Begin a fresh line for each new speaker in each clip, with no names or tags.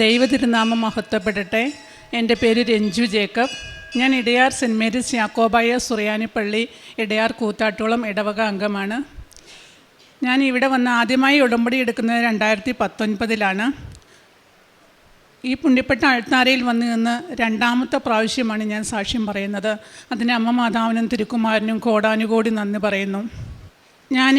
ദൈവതിരുനാമം മഹത്വപ്പെടട്ടെ. എൻ്റെ പേര് രഞ്ജു ജേക്കബ്. ഞാൻ ഇടയാർ സെൻറ്റ് മേരീസ് യാക്കോബായ സുറിയാനിപ്പള്ളി ഇടയാർ കൂത്താട്ടോളം ഇടവക അംഗമാണ്. ഞാൻ ഇവിടെ വന്ന് ആദ്യമായി ഉടമ്പടി എടുക്കുന്നത് 2019 ഈ പുണ്യപ്പെട്ട അൾത്താരയിൽ വന്ന് നിന്ന് രണ്ടാമത്തെ പ്രാവശ്യമാണ് ഞാൻ സാക്ഷ്യം പറയുന്നത്. അതിന് അമ്മ മാതാവിനും തിരുക്കുമാരനും കോടാനുകോടി നന്ദി പറയുന്നു. ഞാൻ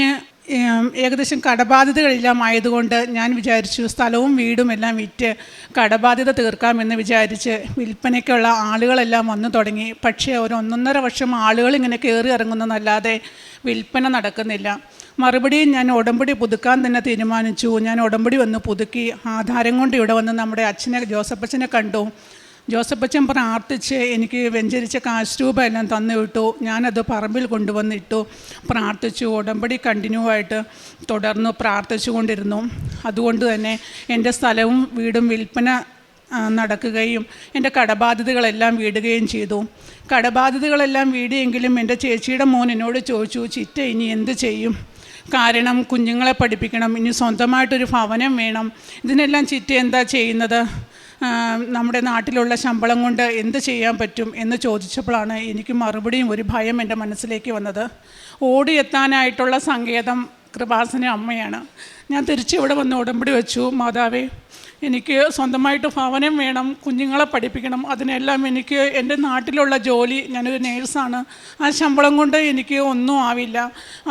ഏകദേശം കടബാധ്യതകളെല്ലാം ആയതുകൊണ്ട് ഞാൻ വിചാരിച്ചു സ്ഥലവും വീടും എല്ലാം വിറ്റ് കടബാധ്യത തീർക്കാമെന്ന് വിചാരിച്ച് വിൽപ്പനയ്ക്കുള്ള ആളുകളെല്ലാം വന്നു തുടങ്ങി. പക്ഷേ ഒരു 1.5 വർഷം ആളുകൾ ഇങ്ങനെ കയറി ഇറങ്ങുന്നതല്ലാതെ വിൽപ്പന നടക്കുന്നില്ല. മറുപടിയും ഞാൻ ഉടമ്പടി പുതുക്കാൻ തന്നെ തീരുമാനിച്ചു. ഞാൻ ഉടമ്പടി വന്ന് പുതുക്കി ആധാരം കൊണ്ട് ഇവിടെ വന്ന് നമ്മുടെ ജോസഫച്ചനെ കണ്ടു. ജോസഫച്ചൻ പ്രാർത്ഥിച്ച് എനിക്ക് വെഞ്ചരിച്ച കാശ് രൂപ എല്ലാം തന്നു വിട്ടു. ഞാനത് പറമ്പിൽ കൊണ്ടുവന്നിട്ടു, പ്രാർത്ഥിച്ചു. ഉടമ്പടി കണ്ടിന്യൂ ആയിട്ട് തുടർന്ന് പ്രാർത്ഥിച്ചു കൊണ്ടിരുന്നു. അതുകൊണ്ട് തന്നെ എൻ്റെ സ്ഥലവും വീടും വിൽപ്പന നടക്കുകയും എൻ്റെ കടബാധ്യതകളെല്ലാം വീടുകയും ചെയ്തു. കടബാധ്യതകളെല്ലാം വീടിയെങ്കിലും എൻ്റെ ചേച്ചിയുടെ മോൻ എന്നോട് ചോദിച്ചു, ചിറ്റ ഇനി എന്ത് ചെയ്യും? കാരണം കുഞ്ഞുങ്ങളെ പഠിപ്പിക്കണം, ഇനി സ്വന്തമായിട്ടൊരു ഭവനം വേണം. ഇതിനെല്ലാം ചിറ്റ എന്താ ചെയ്യുന്നത്? നമ്മുടെ നാട്ടിലുള്ള ശമ്പളം കൊണ്ട് എന്ത് ചെയ്യാൻ പറ്റും എന്ന് ചോദിച്ചപ്പോഴാണ് എനിക്ക് മറുപടിയും ഒരു ഭയം എൻ്റെ മനസ്സിലേക്ക് വന്നത്. ഓടിയെത്താനായിട്ടുള്ള സങ്കേതം കൃപാസന അമ്മയാണ്. ഞാൻ തിരിച്ചിവിടെ വന്ന് ഉടമ്പടി വെച്ചു. മാതാവേ, എനിക്ക് സ്വന്തമായിട്ട് ഭവനം വേണം, കുഞ്ഞുങ്ങളെ പഠിപ്പിക്കണം. അതിനെല്ലാം എനിക്ക് എൻ്റെ നാട്ടിലുള്ള ജോലി, ഞാനൊരു നേഴ്സാണ്, ആ ശമ്പളം കൊണ്ട് എനിക്ക് ഒന്നും ആവില്ല.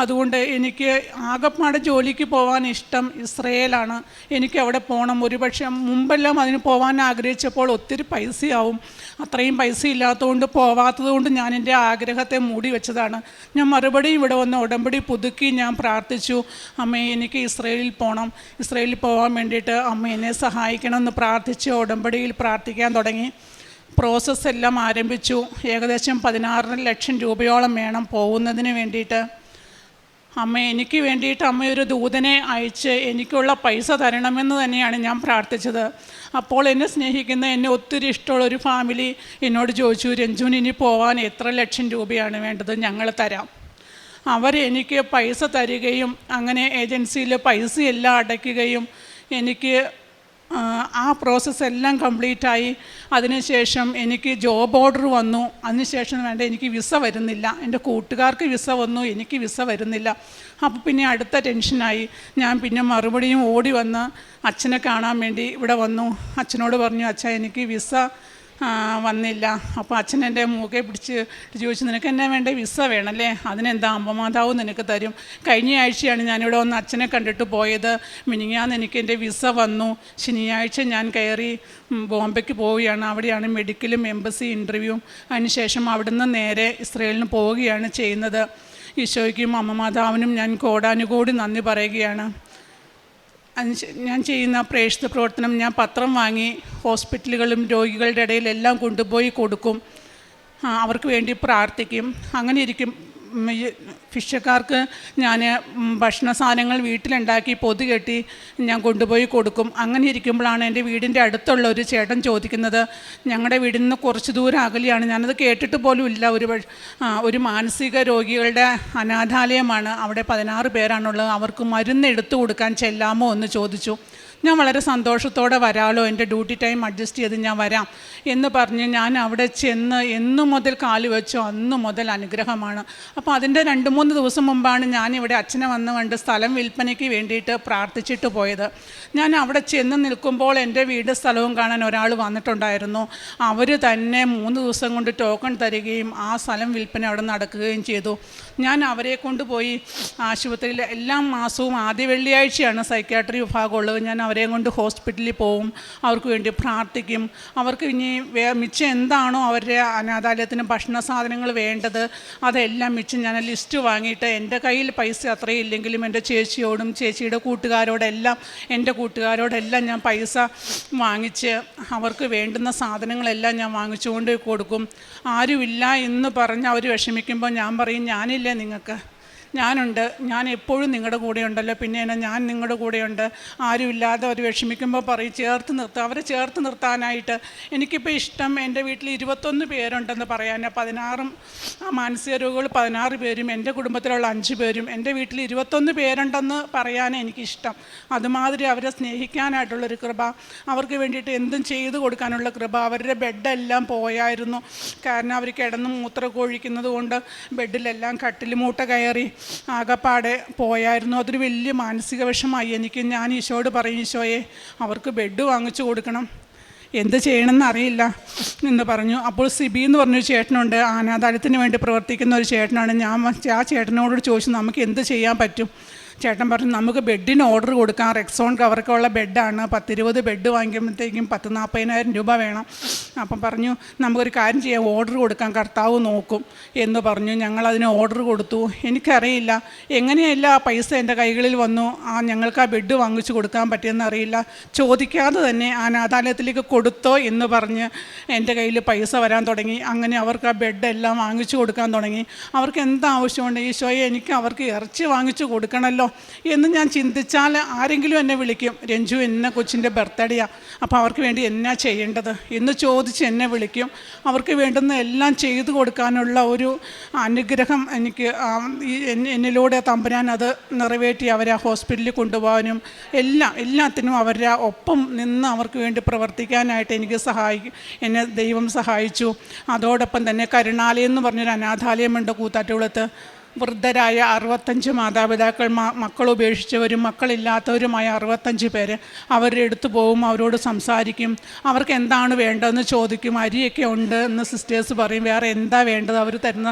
അതുകൊണ്ട് എനിക്ക് ആകപ്പാടെ ജോലിക്ക് പോകാൻ ഇഷ്ടം ഇസ്രയേലാണ്. എനിക്ക് അവിടെ പോകണം. ഒരുപക്ഷെ മുമ്പെല്ലാം അതിന് പോകാൻ ആഗ്രഹിച്ചപ്പോൾ ഒത്തിരി പൈസയാവും. അത്രയും പൈസ ഇല്ലാത്തതുകൊണ്ട് പോവാത്തതുകൊണ്ട് ഞാൻ എൻ്റെ ആഗ്രഹത്തെ മൂടി വെച്ചതാണ്. ഞാൻ മറുപടി ഇവിടെ വന്ന് ഉടമ്പടി പുതുക്കി ഞാൻ പ്രാർത്ഥിച്ചു, അമ്മേ എനിക്ക് ഇസ്രയേലിൽ പോകണം, ഇസ്രയേലിൽ പോകാൻ വേണ്ടിയിട്ട് അമ്മ എന്നെ സഹായിക്കണമെന്ന് പ്രാർത്ഥിച്ച് ഉടമ്പടിയിൽ പ്രാർത്ഥിക്കാൻ തുടങ്ങി. പ്രോസസ്സ് എല്ലാം ആരംഭിച്ചു. ഏകദേശം 16 ലക്ഷം രൂപയോളം വേണം പോകുന്നതിന് വേണ്ടിയിട്ട്. അമ്മ എനിക്ക് വേണ്ടിയിട്ട് അമ്മയൊരു ദൂതനെ അയച്ച് എനിക്കുള്ള പൈസ തരണമെന്ന് തന്നെയാണ് ഞാൻ പ്രാർത്ഥിച്ചത്. അപ്പോൾ എന്നെ സ്നേഹിക്കുന്ന, എന്നെ ഒത്തിരി ഇഷ്ടമുള്ളൊരു ഫാമിലി എന്നോട് ചോദിച്ചു, രഞ്ജുവിന് ഇനി പോകാൻ എത്ര ലക്ഷം രൂപയാണ് വേണ്ടത്? ഞങ്ങൾ തരാം. അവരെനിക്ക് പൈസ തരികയും അങ്ങനെ ഏജൻസിയിൽ പൈസയെല്ലാം അടയ്ക്കുകയും എനിക്ക് ആ പ്രോസസ്സ് എല്ലാം കംപ്ലീറ്റായി. അതിനുശേഷം എനിക്ക് ജോബ് ഓർഡർ വന്നു. അതിനുശേഷം എനിക്ക് വിസ വരുന്നില്ല. എൻ്റെ കൂട്ടുകാർക്ക് വിസ വന്നു, എനിക്ക് വിസ വരുന്നില്ല. അപ്പോൾ പിന്നെ അടുത്ത ടെൻഷനായി. ഞാൻ പിന്നെ മറുപടിയും ഓടി വന്ന് അച്ഛനെ കാണാൻ വേണ്ടി ഇവിടെ വന്നു. അച്ഛനോട് പറഞ്ഞു, അച്ഛാ എനിക്ക് വിസ വന്നില്ല. അപ്പോൾ അച്ഛൻ എൻ്റെ മൂക്കെ പിടിച്ച് ചോദിച്ചു, നിനക്ക് എന്നാ വേണ്ട? വിസ വേണമല്ലേ? അതിനെന്താ, അമ്മമാതാവ് നിനക്ക് തരും. കഴിഞ്ഞ ആഴ്ചയാണ് ഞാനിവിടെ വന്ന് അച്ഛനെ കണ്ടിട്ട് പോയത്. മിനിങ്ങാന്ന് എനിക്ക് എൻ്റെ വിസ വന്നു. ശനിയാഴ്ച ഞാൻ കയറി ബോംബെക്ക് പോവുകയാണ്. അവിടെയാണ് മെഡിക്കലും എംബസി ഇൻ്റർവ്യൂവും. അതിനുശേഷം അവിടുന്ന് നേരെ ഇസ്രയേലിന് പോവുകയാണ് ചെയ്യുന്നത്. ഈശോയ്ക്കും അമ്മമാതാവിനും ഞാൻ കോടാനുകോടി നന്ദി പറയുകയാണ്. ഞാൻ ചെയ്യുന്ന പ്രേക്ഷിത പ്രവർത്തനം, ഞാൻ പത്രം വാങ്ങി ഹോസ്പിറ്റലുകളും രോഗികളുടെ ഇടയിലെല്ലാം കൊണ്ടുപോയി കൊടുക്കും. അവർക്ക് വേണ്ടി പ്രാർത്ഥിക്കും. അങ്ങനെ ഇരിക്കും ഭിക്ഷക്കാർക്ക് ഞാൻ ഭക്ഷണ സാധനങ്ങൾ വീട്ടിലുണ്ടാക്കി പൊതി കെട്ടി ഞാൻ കൊണ്ടുപോയി കൊടുക്കും. അങ്ങനെ ഇരിക്കുമ്പോഴാണ് എൻ്റെ വീടിൻ്റെ അടുത്തുള്ള ഒരു ചേട്ടൻ ചോദിക്കുന്നത്, ഞങ്ങളുടെ വീടിൽ നിന്ന് കുറച്ച് ദൂരം അകലെയാണ്, ഞാനത് കേട്ടിട്ട് പോലും ഇല്ല, ഒരു മാനസിക രോഗികളുടെ അനാഥാലയമാണ്, അവിടെ 16 പേരാണുള്ളത്, അവർക്ക് മരുന്ന് എടുത്തു കൊടുക്കാൻ ചെല്ലാമോ എന്ന് ചോദിച്ചു. ഞാൻ വളരെ സന്തോഷത്തോടെ വരാമല്ലോ, എൻ്റെ ഡ്യൂട്ടി ടൈം അഡ്ജസ്റ്റ് ചെയ്ത് ഞാൻ വരാം എന്ന് പറഞ്ഞ് ഞാൻ അവിടെ ചെന്ന് എന്നു മുതൽ കാല് വെച്ചോ അന്നു മുതൽ അനുഗ്രഹമാണ്. അപ്പോൾ അതിൻ്റെ 2-3 ദിവസം മുമ്പാണ് ഞാനിവിടെ അച്ഛനെ വന്ന് കണ്ട് സ്ഥലം വിൽപ്പനയ്ക്ക് വേണ്ടിയിട്ട് പ്രാർത്ഥിച്ചിട്ട് പോയത്. ഞാൻ അവിടെ ചെന്ന് നിൽക്കുമ്പോൾ എൻ്റെ വീട് സ്ഥലവും കാണാൻ ഒരാൾ വന്നിട്ടുണ്ടായിരുന്നു. അവർ തന്നെ 3 ദിവസം കൊണ്ട് ടോക്കൺ തരികയും ആ സ്ഥലം വിൽപ്പന അവിടെ നടക്കുകയും ചെയ്തു. ഞാൻ അവരെ കൊണ്ടുപോയി ആശുപത്രിയിൽ എല്ലാ മാസവും ആദ്യ വെള്ളിയാഴ്ചയാണ് സൈക്യാട്രി വിഭാഗമുള്ളത്. ഞാൻ അവരെ കൊണ്ട് ഹോസ്പിറ്റലിൽ പോവും, അവർക്ക് വേണ്ടി പ്രാർത്ഥിക്കും. അവർക്ക് ഇനി മിച്ചം എന്താണോ അവരുടെ അനാഥാലയത്തിന് ഭക്ഷണ സാധനങ്ങൾ വേണ്ടത് അതെല്ലാം മിച്ചം ഞാൻ ലിസ്റ്റ് വാങ്ങിയിട്ട്, എൻ്റെ കയ്യിൽ പൈസ അത്രയും ഇല്ലെങ്കിലും എൻ്റെ ചേച്ചിയോടും ചേച്ചിയുടെ കൂട്ടുകാരോടെല്ലാം ഞാൻ പൈസ വാങ്ങിച്ച് അവർക്ക് വേണ്ടുന്ന സാധനങ്ങളെല്ലാം ഞാൻ വാങ്ങിച്ചുകൊണ്ട് കൊടുക്കും. ആരുമില്ല എന്ന് പറഞ്ഞ് അവർ വിഷമിക്കുമ്പോൾ ഞാൻ പറയും, ഞാനില്ലേ നിങ്ങൾക്ക്, ഞാനുണ്ട്, ഞാൻ എപ്പോഴും നിങ്ങളുടെ കൂടെ ഉണ്ടല്ലോ, പിന്നെ ഞാൻ നിങ്ങളുടെ കൂടെയുണ്ട്, ആരുമില്ലാതെ അവർ വിഷമിക്കുമ്പോൾ പറയും ചേർത്ത് നിർത്തുക, അവരെ ചേർത്ത് നിർത്താനായിട്ട്. എനിക്കിപ്പോൾ ഇഷ്ടം എൻ്റെ വീട്ടിൽ 21 പേരുണ്ടെന്ന് പറയാൻ. 16 മാനസിക രോഗികൾ 16 പേരും എൻ്റെ കുടുംബത്തിലുള്ള 5 പേരും, എൻ്റെ വീട്ടിൽ 21 പേരുണ്ടെന്ന് പറയാൻ എനിക്കിഷ്ടം. അതുമാതിരി അവരെ സ്നേഹിക്കാനായിട്ടുള്ളൊരു കൃപ, അവർക്ക് വേണ്ടിയിട്ട് എന്തും ചെയ്തു കൊടുക്കാനുള്ള കൃപ. അവരുടെ ബെഡെല്ലാം പോയായിരുന്നു, കാരണം അവർ കിടന്ന് മൂത്രമൊക്കെ ഒഴിക്കുന്നത് കൊണ്ട് ബെഡിലെല്ലാം കട്ടിൽ മൂട്ട കയറി ആകപ്പാടെ പോയായിരുന്നു. അതൊരു വലിയ മാനസിക വിഷമായി എനിക്ക്. ഞാൻ ഈശോയോട് പറയും, ഈശോയെ അവർക്ക് ബെഡ് വാങ്ങിച്ചു കൊടുക്കണം, എന്ത് ചെയ്യണമെന്ന് അറിയില്ല എന്ന് പറഞ്ഞു. അപ്പോൾ സിബി എന്ന് പറഞ്ഞൊരു ചേട്ടനുണ്ട്, അനാഥാലയത്തിന് വേണ്ടി പ്രവർത്തിക്കുന്ന ഒരു ചേട്ടനാണ്. ആ ചേട്ടനോട് ചോദിച്ചു നമുക്ക് എന്ത് ചെയ്യാൻ പറ്റും. ചേട്ടൻ പറഞ്ഞു നമുക്ക് ബെഡിന് ഓർഡർ കൊടുക്കാം, റെക്സോൺ കവറൊക്കെ ഉള്ള ബെഡാണ്, 10-20 ബെഡ് വാങ്ങിക്കുമ്പോഴത്തേക്കും 40,000-40,000 രൂപ വേണം. അപ്പം പറഞ്ഞു നമുക്കൊരു കാര്യം ചെയ്യാം, ഓർഡർ കൊടുക്കാം, കർത്താവ് നോക്കും എന്ന് പറഞ്ഞു. ഞങ്ങളതിന് ഓർഡർ കൊടുത്തു. എനിക്കറിയില്ല എങ്ങനെയല്ല ആ പൈസ എൻ്റെ കൈകളിൽ വന്നു, ഞങ്ങൾക്ക് ആ ബെഡ് വാങ്ങിച്ചു കൊടുക്കാൻ പറ്റിയെന്ന് അറിയില്ല. ചോദിക്കാതെ തന്നെ അനാഥാലയത്തിലേക്ക് കൊടുത്തോ എന്ന് പറഞ്ഞ് എൻ്റെ കയ്യിൽ പൈസ വരാൻ തുടങ്ങി. അങ്ങനെ അവർക്ക് ആ ബെഡെല്ലാം വാങ്ങിച്ചു കൊടുക്കാൻ തുടങ്ങി. അവർക്ക് എന്താവശ്യമുണ്ട്, ഈശോയെ എനിക്ക് അവർക്ക് ഇറച്ചി വാങ്ങിച്ചു കൊടുക്കണമല്ലോ എന്ന് ഞാൻ ചിന്തിച്ചാൽ ആരെങ്കിലും എന്നെ വിളിക്കും, രഞ്ജു എന്നെ കൊച്ചിൻ്റെ ബർത്ത്ഡേയാണ്, അപ്പോൾ അവർക്ക് വേണ്ടി എന്നാ ചെയ്യേണ്ടത് എന്ന് ചോദിച്ച് എന്നെ വിളിക്കും. അവർക്ക് വേണ്ടുന്ന എല്ലാം ചെയ്തു കൊടുക്കാനുള്ള ഒരു അനുഗ്രഹം എനിക്ക് എന്നിലൂടെ തമ്പുരാൻ അത് നിറവേറ്റി അവരെ ഹോസ്പിറ്റലിൽ കൊണ്ടുപോകാനും എല്ലാത്തിനും അവരുടെ ഒപ്പം നിന്ന് അവർക്ക് വേണ്ടി പ്രവർത്തിക്കാനായിട്ട് എനിക്ക് എന്നെ ദൈവം സഹായിച്ചു. അതോടൊപ്പം തന്നെ കരുണാലയം എന്ന് പറഞ്ഞൊരു അനാഥാലയമുണ്ട് കൂത്താട്ടുകുളത്ത്. വൃദ്ധരായ 65 മാതാപിതാക്കൾ, മക്കൾ ഉപേക്ഷിച്ചവരും മക്കളില്ലാത്തവരുമായ 65 പേര്. അവരുടെ അടുത്ത് പോകും, അവരോട് സംസാരിക്കും, അവർക്ക് എന്താണ് വേണ്ടതെന്ന് ചോദിക്കും. അരിയൊക്കെ ഉണ്ട് എന്ന് സിസ്റ്റേഴ്സ് പറയും, വേറെ എന്താ വേണ്ടത്, അവർ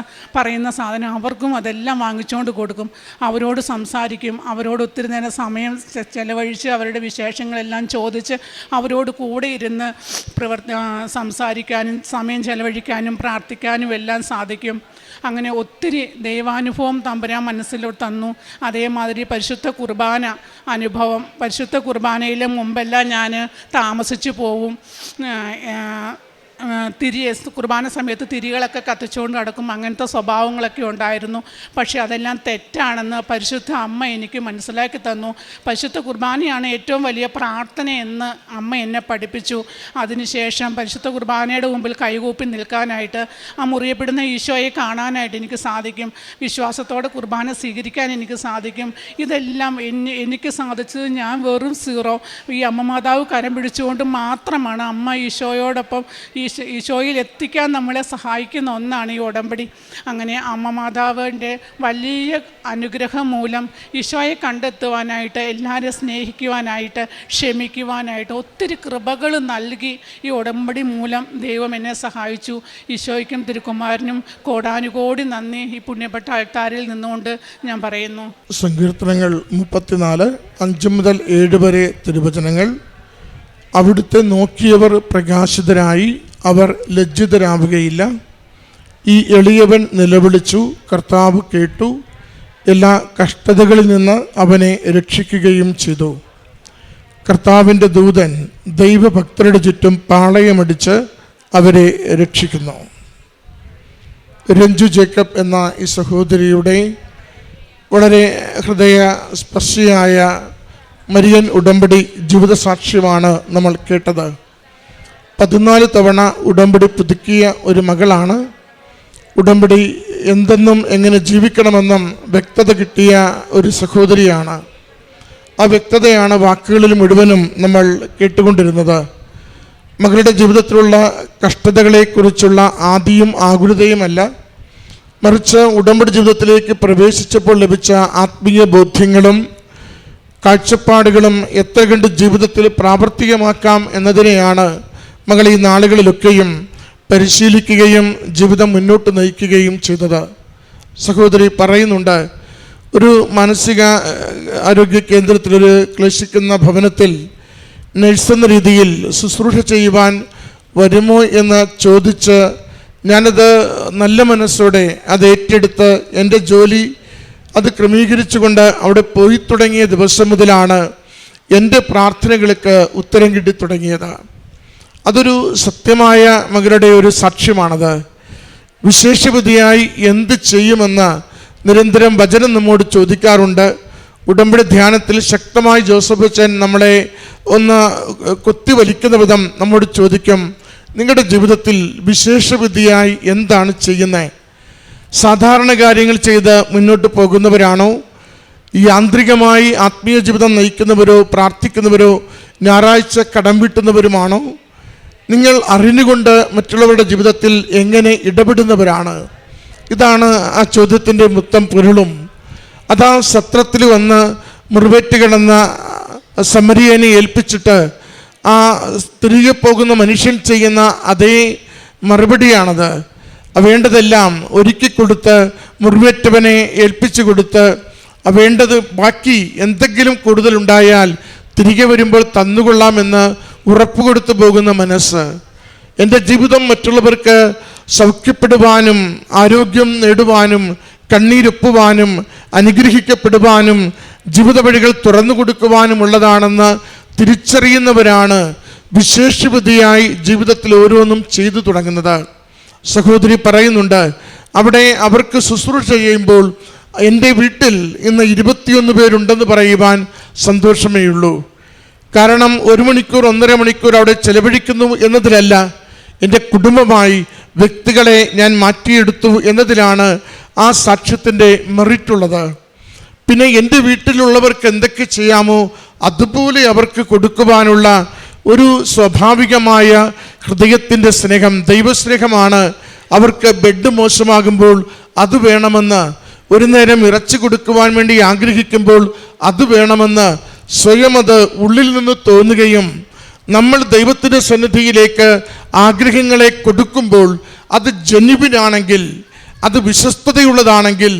പറയുന്ന സാധനം അവർക്കും അതെല്ലാം വാങ്ങിച്ചുകൊണ്ട് കൊടുക്കും. അവരോട് സംസാരിക്കും, അവരോട് ഒത്തിരി നേരം സമയം ചെലവഴിച്ച് അവരുടെ വിശേഷങ്ങളെല്ലാം ചോദിച്ച് അവരോട് കൂടെ ഇരുന്ന് സംസാരിക്കാനും സമയം ചെലവഴിക്കാനും പ്രാർത്ഥിക്കാനും എല്ലാം സാധിക്കും. അങ്ങനെ ഒത്തിരി ദൈവാനുഭവം തമ്പുരാൻ മനസ്സിലോട്ട് തന്നു. അതേമാതിരി പരിശുദ്ധ കുർബാന അനുഭവം, പരിശുദ്ധ കുർബാനയിൽ മുമ്പെല്ലാം ഞാൻ താമസിച്ചു പോവും. കുർബാന സമയത്ത് തിരികളൊക്കെ കത്തിച്ചുകൊണ്ട് കിടക്കും, അങ്ങനത്തെ സ്വഭാവങ്ങളൊക്കെ ഉണ്ടായിരുന്നു. പക്ഷേ അതെല്ലാം തെറ്റാണെന്ന് പരിശുദ്ധ അമ്മ എനിക്ക് മനസ്സിലാക്കി തന്നു. പരിശുദ്ധ കുർബാനയാണ് ഏറ്റവും വലിയ പ്രാർത്ഥനയെന്ന് അമ്മ എന്നെ പഠിപ്പിച്ചു. അതിനുശേഷം പരിശുദ്ധ കുർബാനയുടെ മുമ്പിൽ കൈകൂപ്പി നിൽക്കാനായിട്ട്, ആ മുറിയപ്പെടുന്ന ഈശോയെ കാണാനായിട്ട് എനിക്ക് സാധിക്കും. വിശ്വാസത്തോടെ കുർബാന സ്വീകരിക്കാൻ എനിക്ക് സാധിക്കും. ഇതെല്ലാം എനിക്ക് സാധിച്ചത് ഞാൻ വെറും 0. ഈ അമ്മ മാതാവ് കരം പിടിച്ചുകൊണ്ട് മാത്രമാണ്. അമ്മ ഈശോയോടൊപ്പം ഈശോയിൽ എത്തിക്കാൻ നമ്മളെ സഹായിക്കുന്ന ഒന്നാണ് ഈ ഉടമ്പടി. അങ്ങനെ അമ്മ മാതാവിൻ്റെ വലിയ അനുഗ്രഹം മൂലം ഈശോയെ കണ്ടെത്തുവാനായിട്ട്, എല്ലാവരെയും സ്നേഹിക്കുവാനായിട്ട്, ക്ഷമിക്കുവാനായിട്ട് ഒത്തിരി കൃപകൾ നൽകി ഈ ഉടമ്പടി മൂലം ദൈവം എന്നെ സഹായിച്ചു. ഈശോയ്ക്കും തിരുക്കുമാരനും കോടാനുകോടി നന്ദി ഈ പുണ്യപ്പെട്ട ആൾക്കാരിൽ നിന്നുകൊണ്ട് ഞാൻ പറയുന്നു.
സങ്കീർത്തനങ്ങൾ 34 5 മുതൽ 7 വരെ തിരുവചനങ്ങൾ. അവിടുത്തെ നോക്കിയവർ പ്രകാശിതരായി, അവർ ലജ്ജിതരാവുകയില്ല. ഈ എളിയവൻ നിലവിളിച്ചു, കർത്താവ് കേട്ടു, എല്ലാ കഷ്ടതകളിൽ നിന്ന് അവനെ രക്ഷിക്കുകയും ചെയ്തു. കർത്താവിൻ്റെ ദൂതൻ ദൈവഭക്തരുടെ ചുറ്റും പാളയമടിച്ച് അവരെ രക്ഷിക്കുന്നു. രഞ്ജു ജേക്കബ് എന്ന ഈ സഹോദരിയുടെ വളരെ ഹൃദയസ്പർശിയായ മരിയൻ ഉടമ്പടി ജീവിതസാക്ഷ്യമാണ് നമ്മൾ കേട്ടത്. 14 തവണ ഉടമ്പടി പുതുക്കിയ ഒരു മകളാണ്. ഉടമ്പടി എന്തെന്നും എങ്ങനെ ജീവിക്കണമെന്നും വ്യക്തത കിട്ടിയ ഒരു സഹോദരിയാണ്. ആ വ്യക്തതയാണ് വാക്കുകളിൽ മുഴുവനും നമ്മൾ കേട്ടുകൊണ്ടിരുന്നത്. മകളുടെ ജീവിതത്തിലുള്ള കഷ്ടതകളെക്കുറിച്ചുള്ള ആദിയും ആകുലതയുമല്ല, മറിച്ച് ഉടമ്പടി ജീവിതത്തിലേക്ക് പ്രവേശിച്ചപ്പോൾ ലഭിച്ച ആത്മീയ ബോധ്യങ്ങളും കാഴ്ചപ്പാടുകളും എത്ര കണ്ട് ജീവിതത്തിൽ പ്രാവർത്തികമാക്കാം എന്നതിനെയാണ് മകൾ ഈ നാളുകളിലൊക്കെയും പരിശീലിക്കുകയും ജീവിതം മുന്നോട്ട് നയിക്കുകയും ചെയ്തത്. സഹോദരി പറയുന്നുണ്ട്, ഒരു മാനസിക ആരോഗ്യ കേന്ദ്രത്തിലൊരു ക്ലേശിക്കുന്ന ഭവനത്തിൽ നഴ്സെന്ന രീതിയിൽ ശുശ്രൂഷ ചെയ്യുവാൻ വരുമോ എന്ന് ചോദിച്ച് ഞാനത് നല്ല മനസ്സോടെ അത് ഏറ്റെടുത്ത് എൻ്റെ ജോലി അത് ക്രമീകരിച്ചുകൊണ്ട് അവിടെ പോയി തുടങ്ങിയ ദിവസം മുതലാണ് എൻ്റെ പ്രാർത്ഥനകൾക്ക് ഉത്തരം കിട്ടി തുടങ്ങിയത്. അതൊരു സത്യമായ മകളുടെ ഒരു സാക്ഷ്യമാണത്. വിശേഷവതിയായി എന്ത് ചെയ്യുമെന്ന് നിരന്തരം വചനം നമ്മോട് ചോദിക്കാറുണ്ട്. ഉടമ്പടി ധ്യാനത്തിൽ ശക്തമായി ജോസഫ് അച്ഛൻ നമ്മളെ ഒന്ന് കുത്തിവലിക്കുന്ന വിധം നമ്മോട് ചോദിക്കും, നിങ്ങളുടെ ജീവിതത്തിൽ വിശേഷവിധിയായി എന്താണ് ചെയ്യുന്നത്? സാധാരണ കാര്യങ്ങൾ ചെയ്ത് മുന്നോട്ട് പോകുന്നവരാണോ? യാന്ത്രികമായി ആത്മീയ ജീവിതം നയിക്കുന്നവരോ പ്രാർത്ഥിക്കുന്നവരോ ഞായറാഴ്ച കടം വീട്ടുന്നവരുമാണോ? നിങ്ങൾ അറിഞ്ഞുകൊണ്ട് മറ്റുള്ളവരുടെ ജീവിതത്തിൽ എങ്ങനെ ഇടപെടുന്നവരാണ്? ഇതാണ് ആ ചോദ്യത്തിൻ്റെ മൊത്തം പൊരുളും. അതാ സത്രത്തിൽ വന്ന് മുറിവേറ്റ് കിടന്ന സമരിയനെ ഏൽപ്പിച്ചിട്ട് ആ തിരികെ പോകുന്ന മനുഷ്യൻ ചെയ്യുന്ന അതേ മറുപടിയാണത്. വേണ്ടതെല്ലാം ഒരുക്കി കൊടുത്ത് മുറിവേറ്റവനെ ഏൽപ്പിച്ചു കൊടുത്ത് വേണ്ടത് ബാക്കി എന്തെങ്കിലും കൂടുതലുണ്ടായാൽ തിരികെ വരുമ്പോൾ തന്നുകൊള്ളാമെന്ന് ഉറപ്പ് കൊടുത്തു പോകുന്ന മനസ്സ്. എൻ്റെ ജീവിതം മറ്റുള്ളവർക്ക് സൗഖ്യപ്പെടുവാനും ആരോഗ്യം നേടുവാനും കണ്ണീരൊപ്പുവാനും അനുഗ്രഹിക്കപ്പെടുവാനും ജീവിത വഴികൾ തുറന്നു കൊടുക്കുവാനുമുള്ളതാണെന്ന് തിരിച്ചറിയുന്നവരാണ് വിശേഷവിധിയായി ജീവിതത്തിൽ ഓരോന്നും ചെയ്തു തുടങ്ങുന്നത്. സഹോദരി പറയുന്നുണ്ട്, അവിടെ അവർക്ക് ശുശ്രൂഷ ചെയ്യുമ്പോൾ എൻ്റെ വീട്ടിൽ ഇന്ന് 21 പേരുണ്ടെന്ന് പറയുവാൻ സന്തോഷമേ ഉള്ളൂ. കാരണം 1 മണിക്കൂർ 1.5 മണിക്കൂർ അവിടെ ചെലവഴിക്കുന്നു എന്നതിലല്ല, എൻ്റെ കുടുംബമായി വ്യക്തികളെ ഞാൻ മാറ്റിയെടുത്തു എന്നതിലാണ് ആ സാക്ഷ്യത്തിൻ്റെ മെറിറ്റുള്ളത്. പിന്നെ എൻ്റെ വീട്ടിലുള്ളവർക്ക് എന്തൊക്കെ ചെയ്യാമോ അതുപോലെ അവർക്ക് കൊടുക്കുവാനുള്ള ഒരു സ്വാഭാവികമായ ഹൃദയത്തിൻ്റെ സ്നേഹം, ദൈവസ്നേഹമാണ്. അവർക്ക് ബെഡ് മോശമാകുമ്പോൾ അത് വേണമെന്ന്, ഒരു നേരം ഇറച്ചി കൊടുക്കുവാൻ വേണ്ടി ആഗ്രഹിക്കുമ്പോൾ അത് വേണമെന്ന് സ്വയം അത് ഉള്ളിൽ നിന്ന് തോന്നുകയും നമ്മൾ ദൈവത്തിൻ്റെ സന്നിധിയിലേക്ക് ആഗ്രഹങ്ങളെ കൊടുക്കുമ്പോൾ അത് ജെന്യുവിനാണെങ്കിൽ, അത് വിശ്വസ്തതയുള്ളതാണെങ്കിൽ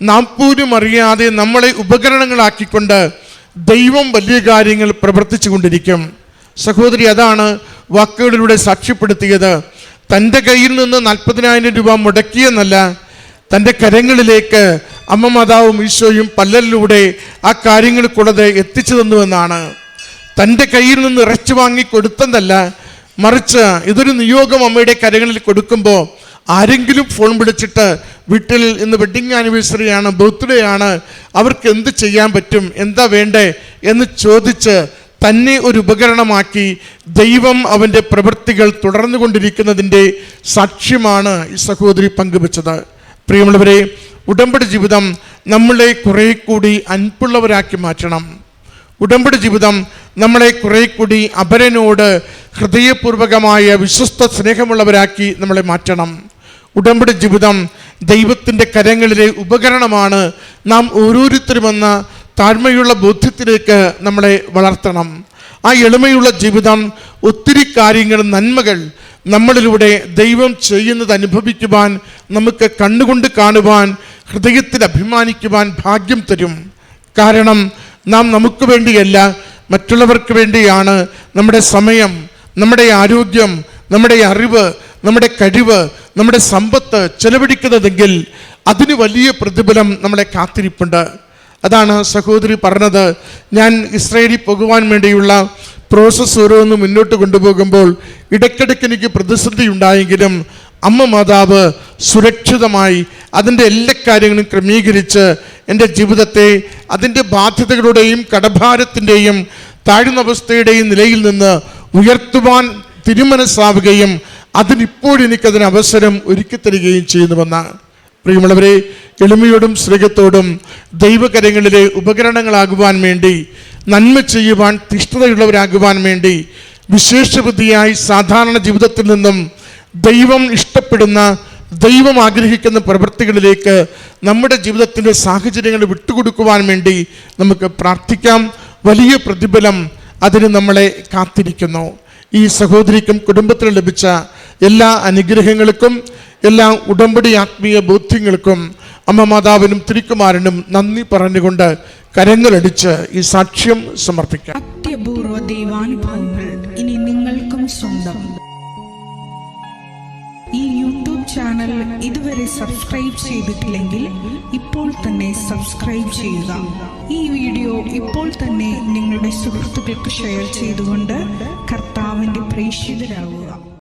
നാം പോലും അറിയാതെ നമ്മളെ ഉപകരണങ്ങളാക്കിക്കൊണ്ട് ദൈവം വലിയ കാര്യങ്ങൾ പ്രവർത്തിച്ചു കൊണ്ടിരിക്കും. സഹോദരി അതാണ് വാക്കുകളിലൂടെ സാക്ഷ്യപ്പെടുത്തിയത്. തൻ്റെ കയ്യിൽ നിന്ന് 40,000 രൂപ മുടക്കിയെന്നല്ല, തൻ്റെ കരങ്ങളിലേക്ക് അമ്മ മാതാവും ഈശോയും പല്ലലിലൂടെ ആ കാര്യങ്ങൾ കൂടാതെ എത്തിച്ചു തന്നുവെന്നാണ്. തൻ്റെ കയ്യിൽ നിന്ന് ഇറച്ചു വാങ്ങി കൊടുത്തതല്ല, മറിച്ച് ഇതൊരു നിയോഗം അമ്മയുടെ കരങ്ങളിൽ കൊടുക്കുമ്പോൾ ആരെങ്കിലും ഫോൺ വിളിച്ചിട്ട് വീട്ടിൽ ഇന്ന് വെഡ്ഡിങ് ആനിവേഴ്സറിയാണ്, ബർത്ത്ഡേ ആണ്, അവർക്ക് എന്ത് ചെയ്യാൻ പറ്റും, എന്താ വേണ്ടേ എന്ന് ചോദിച്ച് തന്നെ ഒരു ഉപകരണമാക്കി ദൈവം അവൻ്റെ പ്രവൃത്തികൾ തുടർന്നുകൊണ്ടിരിക്കുന്നതിൻ്റെ സാക്ഷ്യമാണ് ഈ സഹോദരി പങ്കുവച്ചത്. പ്രിയമുള്ളവരെ, ഉടമ്പടി ജീവിതം നമ്മളെ കുറേ കൂടി അൻപുള്ളവരാക്കി മാറ്റണം. ഉടമ്പടി ജീവിതം നമ്മളെ കുറേ കൂടി അപരനോട് ഹൃദയപൂർവകമായ വിശ്വസ്ത സ്നേഹമുള്ളവരാക്കി നമ്മളെ മാറ്റണം. ഉടമ്പടി ജീവിതം ദൈവത്തിൻ്റെ കരങ്ങളിലെ ഉപകരണമാണ്. നാം ഓരോരുത്തരുമെന്ന താഴ്മയുള്ള ബോധ്യത്തിലേക്ക് നമ്മളെ വളർത്തണം. ആ എളിമയുള്ള ജീവിതം ഒത്തിരി കാര്യങ്ങൾ, നന്മകൾ നമ്മളിലൂടെ ദൈവം ചെയ്യുന്നത് അനുഭവിക്കുവാൻ, നമുക്ക് കണ്ണുകൊണ്ട് കാണുവാൻ, ഹൃദയത്തിൽ അഭിമാനിക്കുവാൻ ഭാഗ്യം തരും. കാരണം നാം നമുക്ക് വേണ്ടിയല്ല, മറ്റുള്ളവർക്ക് വേണ്ടിയാണ് നമ്മുടെ സമയം, നമ്മുടെ ആരോഗ്യം, നമ്മുടെ അറിവ്, നമ്മുടെ കഴിവ്, നമ്മുടെ സമ്പത്ത് ചെലവഴിക്കുന്നതെങ്കിൽ അതിന് വലിയ പ്രതിഫലം നമ്മളെ കാത്തിരിപ്പുണ്ട്. അതാണ് സഹോദരി പറഞ്ഞത്. ഞാൻ ഇസ്രായേലിൽ പോകുവാൻ വേണ്ടിയുള്ള പ്രോസസ്സ് ഓരോന്ന് മുന്നോട്ട് കൊണ്ടുപോകുമ്പോൾ ഇടയ്ക്കിടയ്ക്ക് എനിക്ക് പ്രതിസന്ധി ഉണ്ടായെങ്കിലും അമ്മ മാതാവ് സുരക്ഷിതമായി അതിൻ്റെ എല്ലാ കാര്യങ്ങളും ക്രമീകരിച്ച് എൻ്റെ ജീവിതത്തെ അതിൻ്റെ ബാധ്യതകളുടെയും കടഭാരത്തിൻ്റെയും താഴ്ന്ന അവസ്ഥയുടെയും നിലയിൽ നിന്ന് ഉയർത്തുവാൻ തിരുമനസ്സാവുകയും അതിനിപ്പോഴെനിക്കതിന് അവസരം ഒരുക്കി തരികയും ചെയ്യുന്നുവെന്ന്. പ്രിയമുള്ളവരെ, എളിമയോടും സ്നേഹത്തോടും ദൈവകരങ്ങളിലെ ഉപകരണങ്ങളാകുവാൻ വേണ്ടി, നന്മ ചെയ്യുവാൻ തിഷ്ഠതയുള്ളവരാകുവാൻ വേണ്ടി, വിശേഷബുദ്ധിയായി സാധാരണ ജീവിതത്തിൽ നിന്നും ദൈവം ഇഷ്ടപ്പെടുന്ന, ദൈവം ആഗ്രഹിക്കുന്ന പ്രവൃത്തികളിലേക്ക് നമ്മുടെ ജീവിതത്തിൻ്റെ സാഹചര്യങ്ങൾ വിട്ടുകൊടുക്കുവാൻ വേണ്ടി നമുക്ക് പ്രാർത്ഥിക്കാം. വലിയ പ്രതിഫലം അതിന് നമ്മളെ കാത്തിരിക്കുന്നു. ഈ സഹോദരിക്കും കുടുംബത്തിനും ലഭിച്ച എല്ലാ അനുഗ്രഹങ്ങൾക്കും എല്ലാ ഉടമ്പടി ആത്മീയ ബോധ്യങ്ങൾക്കും അമ്മ മാതാവിനും തിരുക്കുമാരനും നന്ദി പറഞ്ഞുകൊണ്ട് കരങ്ങളടിച്ച് ഈ സാക്ഷ്യം സമർപ്പിക്കാം.
അത്യപൂർവ ദൈവാനുഭവങ്ങൾ ഇനി നിങ്ങൾക്കും സ്വന്തം. ഈ യൂട്യൂബ് ചാനൽ ഇതുവരെ സബ്സ്ക്രൈബ് ചെയ്തിട്ടില്ലെങ്കിൽ ഇപ്പോൾ തന്നെ സബ്സ്ക്രൈബ് ചെയ്യുക. ഈ വീഡിയോ ഇപ്പോൾ തന്നെ നിങ്ങളുടെ സുഹൃത്തുക്കൾക്ക് ഷെയർ ചെയ്തുകൊണ്ട് കർത്താവിൻ്റെ പ്രേക്ഷിതരാകുക.